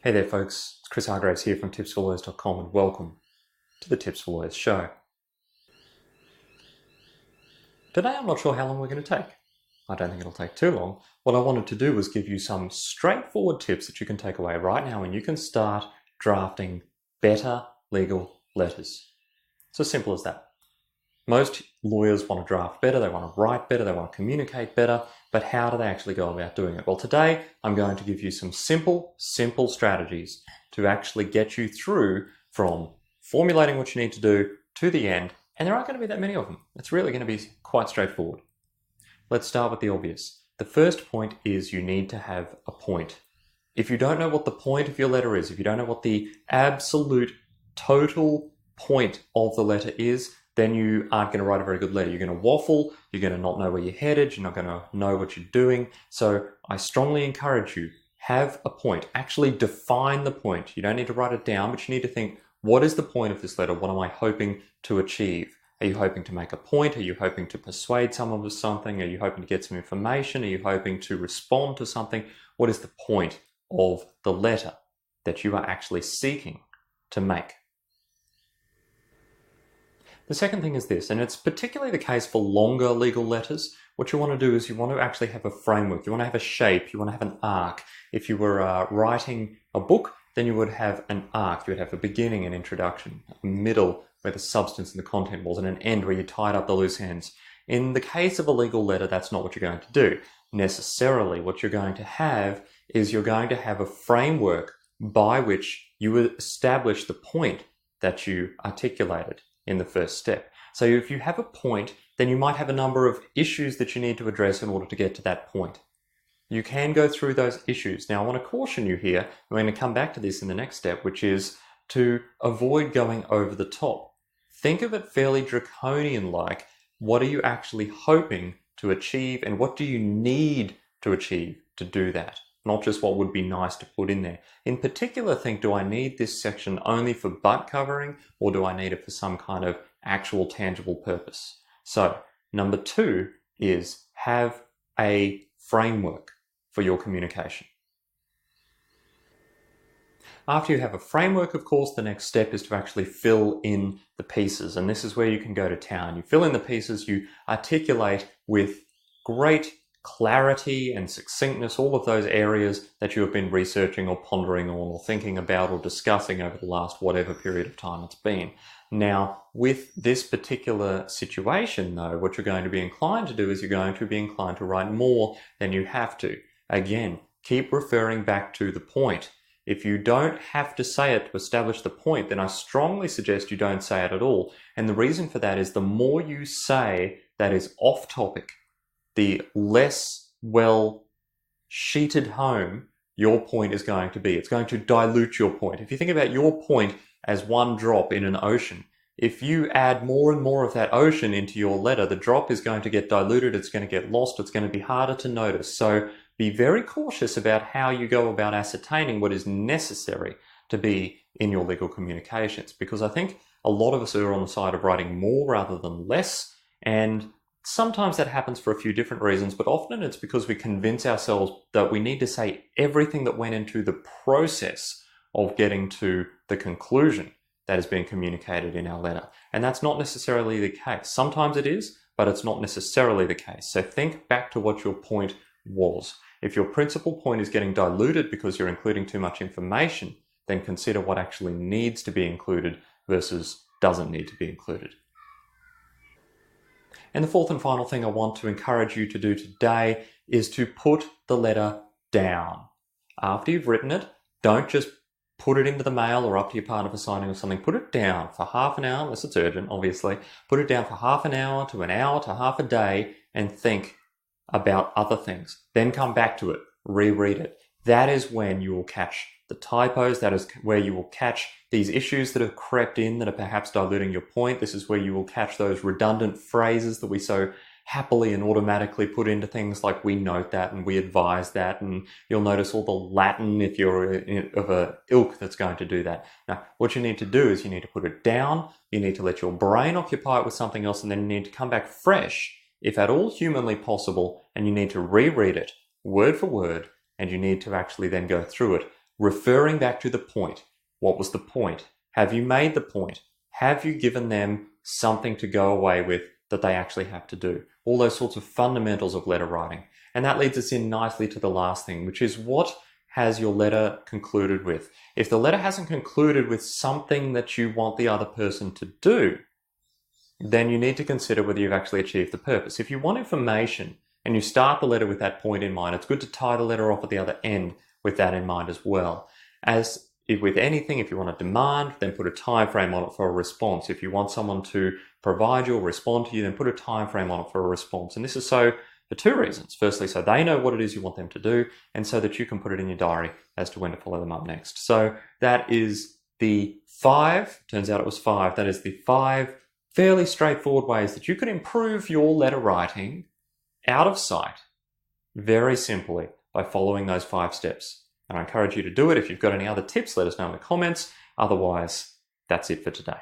Hey there folks, it's Chris Hargraves here from tipsforlawyers.com and welcome to the Tips for Lawyers show. Today I'm not sure how long we're going to take. I don't think it'll take too long. What I wanted to do was give you some straightforward tips that you can take away right now and you can start drafting better legal letters. It's as simple as that. Most lawyers want to draft better, they want to write better, they want to communicate better, but how do they actually go about doing it? Well, today I'm going to give you some simple strategies to actually get you through from formulating what you need to do to the end, and there aren't going to be that many of them. It's really going to be quite straightforward. Let's start with the obvious. The first point is you need to have a point. If you don't know what the point of your letter is, if you don't know what the absolute total point of the letter is, then you aren't going to write a very good letter. You're going to waffle, you're going to not know where you're headed, you're not going to know what you're doing. So I strongly encourage you, have a point. Actually define the point. You don't need to write it down, but you need to think, what is the point of this letter? What am I hoping to achieve? Are you hoping to make a point? Are you hoping to persuade someone with something? Are you hoping to get some information? Are you hoping to respond to something? What is the point of the letter that you are actually seeking to make? The second thing is this, and it's particularly the case for longer legal letters. What you want to do is you want to actually have a framework. You want to have a shape. You want to have an arc. If you were writing a book, then you would have an arc. You would have a beginning, an introduction, a middle where the substance and the content was, and an end where you tied up the loose ends. In the case of a legal letter, that's not what you're going to do. Necessarily, what you're going to have is you're going to have a framework by which you establish the point that you articulated in the first step. So if you have a point, then you might have a number of issues that you need to address in order to get to that point. You can go through those issues. Now, I want to caution you here, we're going to come back to this in the next step, which is to avoid going over the top. Think of it fairly draconian-like. What are you actually hoping to achieve, and what do you need to achieve to do that? Not just what would be nice to put in there. In particular, think, do I need this section only for butt covering, or do I need it for some kind of actual tangible purpose? So, number 2 is have a framework for your communication. After you have a framework, of course, the next step is to actually fill in the pieces. And this is where you can go to town. You fill in the pieces, you articulate with great clarity and succinctness all of those areas that you have been researching or pondering on or thinking about or discussing over the last whatever period of time it's been. Now, with this particular situation, though, what you're going to be inclined to do is you're going to be inclined to write more than you have to. Again, keep referring back to the point. If you don't have to say it to establish the point, then I strongly suggest you don't say it at all. And the reason for that is the more you say that is off topic, the less well sheeted home your point is going to be. It's going to dilute your point. If you think about your point as one drop in an ocean, if you add more and more of that ocean into your letter, the drop is going to get diluted, it's going to get lost, it's going to be harder to notice. So be very cautious about how you go about ascertaining what is necessary to be in your legal communications, because I think a lot of us are on the side of writing more rather than less, and sometimes that happens for a few different reasons, but often it's because we convince ourselves that we need to say everything that went into the process of getting to the conclusion that is being communicated in our letter. And that's not necessarily the case. Sometimes it is, but it's not necessarily the case. So think back to what your point was. If your principal point is getting diluted because you're including too much information, then consider what actually needs to be included versus doesn't need to be included. And the fourth and final thing I want to encourage you to do today is to put the letter down. After you've written it, don't just put it into the mail or up to your partner for signing or something. Put it down for half an hour, unless it's urgent, obviously. Put it down for half an hour to half a day and think about other things. Then come back to it, reread it. That is when you will catch the typos. That is where you will catch these issues that have crept in that are perhaps diluting your point. This is where you will catch those redundant phrases that we so happily and automatically put into things like we note that and we advise that, and you'll notice all the Latin if you're of a ilk that's going to do that. Now, what you need to do is you need to put it down, you need to let your brain occupy it with something else, and then you need to come back fresh, if at all humanly possible, and you need to reread it word for word, and you need to actually then go through it referring back to the point. What was the point? Have you made the point? Have you given them something to go away with that they actually have to do? All those sorts of fundamentals of letter writing. And that leads us in nicely to the last thing, which is what has your letter concluded with? If the letter hasn't concluded with something that you want the other person to do, then you need to consider whether you've actually achieved the purpose. If you want information and you start the letter with that point in mind, it's good to tie the letter off at the other end with that in mind as well. As if with anything, if you want a demand, then put a time frame on it for a response. If you want someone to provide you or respond to you, then put a time frame on it for a response. And this is so for two reasons. Firstly, so they know what it is you want them to do, and so that you can put it in your diary as to when to follow them up next. So that is the 5, turns out it was 5, that is the 5 fairly straightforward ways that you could improve your letter writing out of sight very simply by following those 5 steps. And I encourage you to do it. If you've got any other tips, let us know in the comments. Otherwise, that's it for today.